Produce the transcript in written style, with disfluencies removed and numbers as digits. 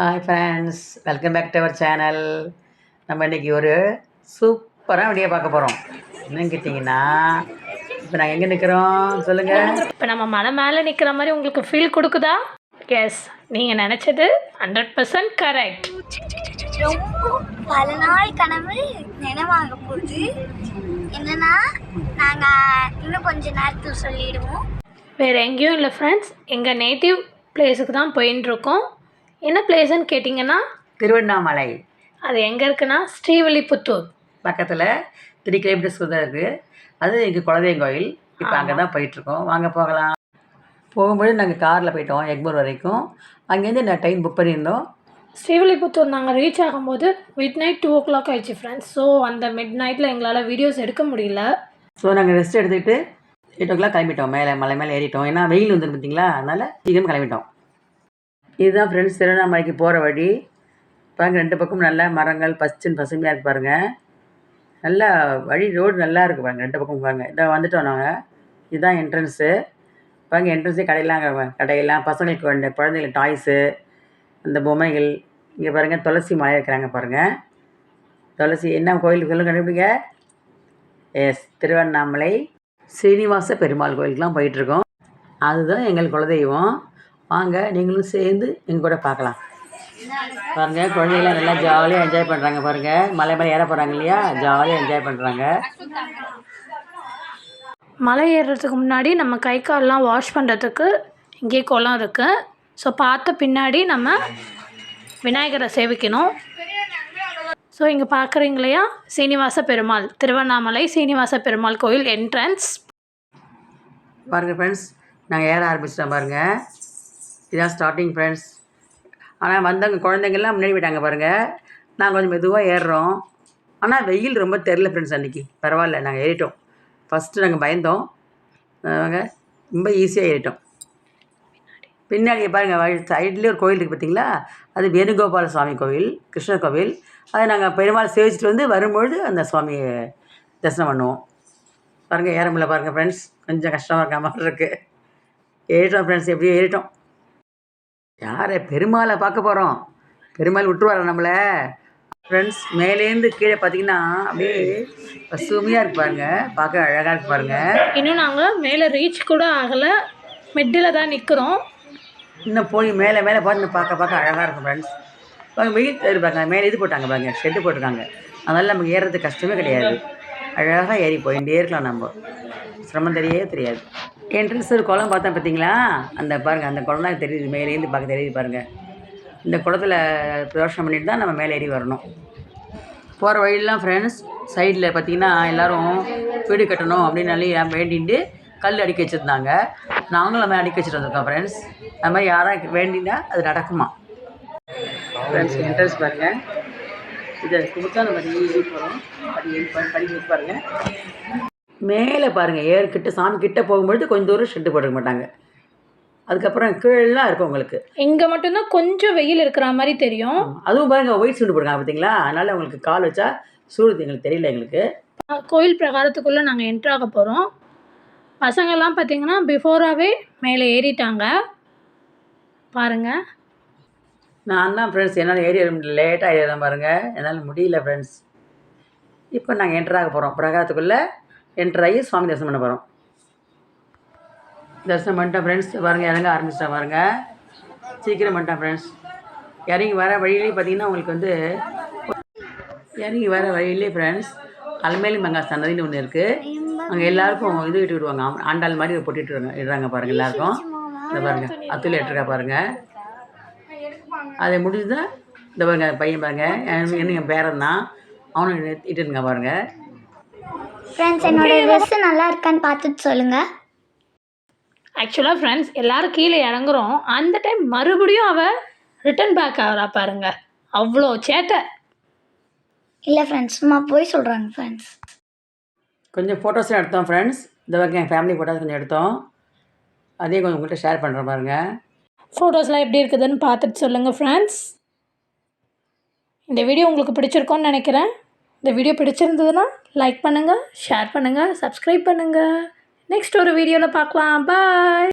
Hi friends, welcome back to our channel. நம்ம இன்றைக்கி ஒரு சூப்பராக வீடியோ பார்க்க போகிறோம். என்னன்னு கேட்டிங்கன்னா, இப்போ நாங்கள் எங்கே நிற்கிறோம் சொல்லுங்கள். இப்போ நம்ம மலை மேலே நிற்கிற மாதிரி உங்களுக்கு ஃபீல் கொடுக்குதா? எஸ், நீங்கள் நினச்சது 100% கரெக்ட். ரொம்ப பல நாள் கனவு நினைவாக போகுது. என்னன்னா நாங்கள் இன்னும் கொஞ்சம் நேரத்தில் சொல்லிடுவோம். வேறு எங்கேயும் இல்லை ஃப்ரெண்ட்ஸ், எங்கள் நேட்டிவ் பிளேஸுக்கு தான் போயின்ட்டுருக்கோம். என்ன பிளேஸ்ன்னு கேட்டிங்கன்னா திருவண்ணாமலை. அது எங்கே இருக்குன்னா ஸ்ரீவில்லிபுத்தூர் பக்கத்தில் 3 கிலோமீட்டர்ஸ் தான் இருக்குது. அது எங்கள் குலதெய்வம் கோயில். இப்போ அங்கே தான் போயிட்டுருக்கோம். வாங்க போகலாம். போகும்போது நாங்கள் காரில் போயிட்டோம் எக்மூர் வரைக்கும். அங்கேருந்து நான் ட்ரெயின் புக் பண்ணியிருந்தோம். ஸ்ரீவில்லிபுத்தூர் நாங்கள் ரீச் ஆகும்போது மிட் நைட் 2 o'clock ஆயிடுச்சு ஃப்ரெண்ட்ஸ். ஸோ அந்த மிட் நைட்டில் எங்களால் வீடியோஸ் எடுக்க முடியல. ஸோ நாங்கள் ரெஸ்ட் எடுத்துக்கிட்டு 8 o'clock கிளம்பிட்டோம். மலை மேலே ஏறிட்டோம். ஏன்னா வெயில் வந்துடும் பார்த்தீங்களா, அதனால் சீக்கிரம் கிளம்பிட்டோம். இதுதான் ஃப்ரெண்ட்ஸ் திருவண்ணாமலைக்கு போகிற வழி. பாருங்கள், 2 பக்கமும் நல்லா மரங்கள் பசுமையாக இருக்குது பாருங்கள். நல்லா வழி ரோடு நல்லா இருக்குது பாருங்கள். 2 பக்கம் பாருங்கள். இதை வந்துட்டோம் நாங்கள். இதுதான் என்ட்ரன்ஸு. பாருங்கள், என்ட்ரன்ஸே கடையெல்லாம் பசங்களுக்கு வேண்டிய குழந்தைங்களுக்கு டாய்ஸு, அந்த பொம்மைகள். இங்கே பாருங்கள், துளசி மலை இருக்கிறாங்க பாருங்கள். துளசி என்ன கோயிலுக்கு சொல்லுங்க கண்டுபிடிங்க. எஸ், திருவண்ணாமலை ஸ்ரீனிவாச பெருமாள் கோயிலுக்கெலாம் போயிட்டுருக்கோம். அதுதான் எங்கள் குலதெய்வம். வாங்க நீங்களும் சேர்ந்து எங்கள் கூட பார்க்கலாம். பாருங்கள், குழந்தைங்களாம் நல்லா ஜாலியாக என்ஜாய் பண்ணுறாங்க பாருங்கள். மலை மேலே ஏற போகிறாங்க இல்லையா, ஜாலியாக என்ஜாய் பண்ணுறாங்க. மலை ஏறுறதுக்கு முன்னாடி நம்ம கை கால்லாம் வாஷ் பண்ணுறதுக்கு இங்கே குளம் இருக்குது. ஸோ பார்த்த பின்னாடி நம்ம விநாயகரை சேவிக்கணும். ஸோ இங்கே பார்க்குறீங்க இல்லையா, சீனிவாச பெருமாள், திருவண்ணாமலை சீனிவாச பெருமாள் கோயில் என்ட்ரன்ஸ். பாருங்கள் ஃப்ரெண்ட்ஸ், நாங்கள் ஏற ஆரம்பிச்சிட்டோம் பாருங்கள். இதான் ஸ்டார்டிங் ஃப்ரெண்ட்ஸ். ஆனால் வந்தவங்க குழந்தைங்கள்லாம் முன்னாடி போயிட்டாங்க பாருங்கள். நாங்கள் கொஞ்சம் மெதுவாக ஏறுறோம். ஆனால் வெயில் ரொம்ப தெரில ஃப்ரெண்ட்ஸ். அன்றைக்கி பரவாயில்ல, நாங்கள் ஏறிட்டோம். ஃபஸ்ட்டு நாங்கள் பயந்தோம், நாங்கள் ரொம்ப ஈஸியாக ஏறிட்டோம். பின்னாடி பாருங்கள், சைட்லேயே ஒரு கோயில் இருக்குது பார்த்தீங்களா, அது வேணுகோபால சுவாமி கோவில், கிருஷ்ணர் கோவில். அதை நாங்கள் பெருமாள் சேவிச்சிட்டு வந்து வரும்பொழுது அந்த சுவாமியை தரிசனம் பண்ணுவோம். பாருங்கள், ஏற முடியல பாருங்கள் ஃப்ரெண்ட்ஸ். கொஞ்சம் கஷ்டமாக இருக்க மாதிரி இருக்குது. ஏறிட்டோம் ஃப்ரெண்ட்ஸ், எப்படியும் ஏறிட்டோம். யாரை பெருமாளை பார்க்க போகிறோம். பெருமாள் விட்டுருவாரா நம்மளை ஃப்ரெண்ட்ஸ். மேலேருந்து கீழே பார்த்தீங்கன்னா அப்படியே பசுமையாக இருக்கு பாருங்கள், பார்க்க அழகாக இருக்கு பாருங்கள். இன்னும் நாங்கள் மேலே ரீச் கூட ஆகலை, மிட்டில் தான் நிற்கிறோம். இன்னும் போய் மேலே பார்க்க அழகாக இருக்கும் ஃப்ரெண்ட்ஸ். பாருங்கள், வெயில் இருப்பாங்க. மேலே இது போட்டாங்க பாருங்கள், ஷெட்டு போட்டிருக்காங்க. அதனால் நமக்கு ஏறுறதுக்கு கஷ்டமே கிடையாது. அழகாக ஏறி போயிட்டே இருக்கலாம், நம்ம சிரமம் தெரியாது. என்ட்ரன்ஸ் ஒரு குளம் பார்த்தேன் பார்த்தீங்களா, அந்த பாருங்கள், அந்த குளம் தான் தெரியுது. மேலேருந்து பார்க்க தெரியுது பாருங்கள். இந்த குளத்தில் பிரதோஷம் பண்ணிட்டு தான் நம்ம மேலே ஏறி வரணும். போகிற வழியெல்லாம் ஃப்ரெண்ட்ஸ் சைடில் பார்த்திங்கன்னா எல்லோரும் வீடு கட்டணும் அப்படின்னாலே வேண்டிட்டு கல் அடுக்கி வச்சுருந்தாங்க. நாங்களும் நம்ம அடுக்கி வச்சுட்டு வந்திருக்கோம் ஃப்ரெண்ட்ஸ். அது மாதிரி யாராக வேண்டினா அது நடக்குமா ஃப்ரெண்ட்ஸ். என்ட்ரன்ஸ் பாருங்கள், இதை கொடுத்தா நம்ம ஈஸி போகிறோம். படிக்க பாருங்கள். மேலே பாருங்கள், ஏற்கிட்ட சாமி கிட்டே போகும்பொழுது கொஞ்சம் தூரம் ஷெட்டு போட்டுக்க மாட்டாங்க. அதுக்கப்புறம் கீழெலாம் இருக்கும் உங்களுக்கு. இங்கே மட்டும்தான் கொஞ்சம் வெயில் இருக்கிற மாதிரி தெரியும். அதுவும் பாருங்கள், ஒயிட் சூடு போடுறாங்க பார்த்தீங்களா, அதனால் உங்களுக்கு கால் வச்சா சூடு எங்களுக்கு தெரியல. எங்களுக்கு கோயில் பிரகாரத்துக்குள்ளே நாங்கள் என்ட்ராக போகிறோம். பசங்கள்லாம் பார்த்திங்கன்னா பிஃபோராகவே மேலே ஏறிட்டாங்க பாருங்கள். நான் தான் ஃப்ரெண்ட்ஸ், என்னால் ஏறி லேட்டாக ஏறிதான் பாருங்கள், என்னால் முடியல ஃப்ரெண்ட்ஸ். இப்போ நாங்கள் என்ட்ராக போகிறோம். பிரகாரத்துக்குள்ளே என்ட்ராகி சுவாமி தரிசனம் பண்ண போகிறோம். தரிசனம் பண்ணிட்டேன் ஃப்ரெண்ட்ஸ். பாருங்கள், இறங்க ஆரம்பிச்சிட்டேன் பாருங்கள். சீக்கிரம் பண்ணிட்டேன் ஃப்ரெண்ட்ஸ். இறங்கி வர வழியிலே பார்த்தீங்கன்னா உங்களுக்கு வந்து இறங்கி வர வழியிலே ஃப்ரெண்ட்ஸ் அலமேலி மங்கா சன்னதின்னு ஒன்று இருக்குது. அங்கே எல்லாேருக்கும் இது விட்டு விடுவாங்க, ஆண்டாள் மாதிரி போட்டுட்டு இடுறாங்க பாருங்கள் எல்லாேருக்கும். இந்த பாருங்கள், அத்துல இட்டுருக்கா பாருங்கள். அதை முடிஞ்சு தான் இந்த பாருங்கள் பையன் பாருங்கள், என் பேரன் தான், அவனும் இட்டுருங்க பாருங்கள். ஃப்ரெண்ட்ஸ், என்னோட ட்ரெஸ்ஸு நல்லா இருக்கான்னு பார்த்துட்டு சொல்லுங்கள். ஆக்சுவலாக ஃப்ரெண்ட்ஸ் எல்லோரும் கீழே இறங்குறோம். அந்த டைம் மறுபடியும் அவள் ரிட்டன் பேக் ஆகிறா பாருங்க, அவ்வளோ சேட்டை. இல்லை ஃப்ரெண்ட்ஸ், சும்மா போய் சொல்கிறாங்க ஃப்ரெண்ட்ஸ். கொஞ்சம் ஃபோட்டோஸும் எடுத்தோம் ஃப்ரெண்ட்ஸ். இந்த வரைக்கும் என் ஃபேமிலி ஃபோட்டோஸ் கொஞ்சம் எடுத்தோம். அதே கொஞ்சம் உங்கள்கிட்ட ஷேர் பண்ணுறேன் பாருங்கள். ஃபோட்டோஸ்லாம் எப்படி இருக்குதுன்னு பார்த்துட்டு சொல்லுங்கள் ஃப்ரெண்ட்ஸ். இந்த வீடியோ உங்களுக்கு பிடிச்சிருக்கோன்னு நினைக்கிறேன். இந்த வீடியோ பிடிச்சிருந்ததுன்னா லைக் பண்ணுங்கள், ஷேர் பண்ணுங்கள், சப்ஸ்கிரைப் பண்ணுங்கள். நெக்ஸ்ட் ஒரு வீடியோவில் பார்க்கலாம். பாய்.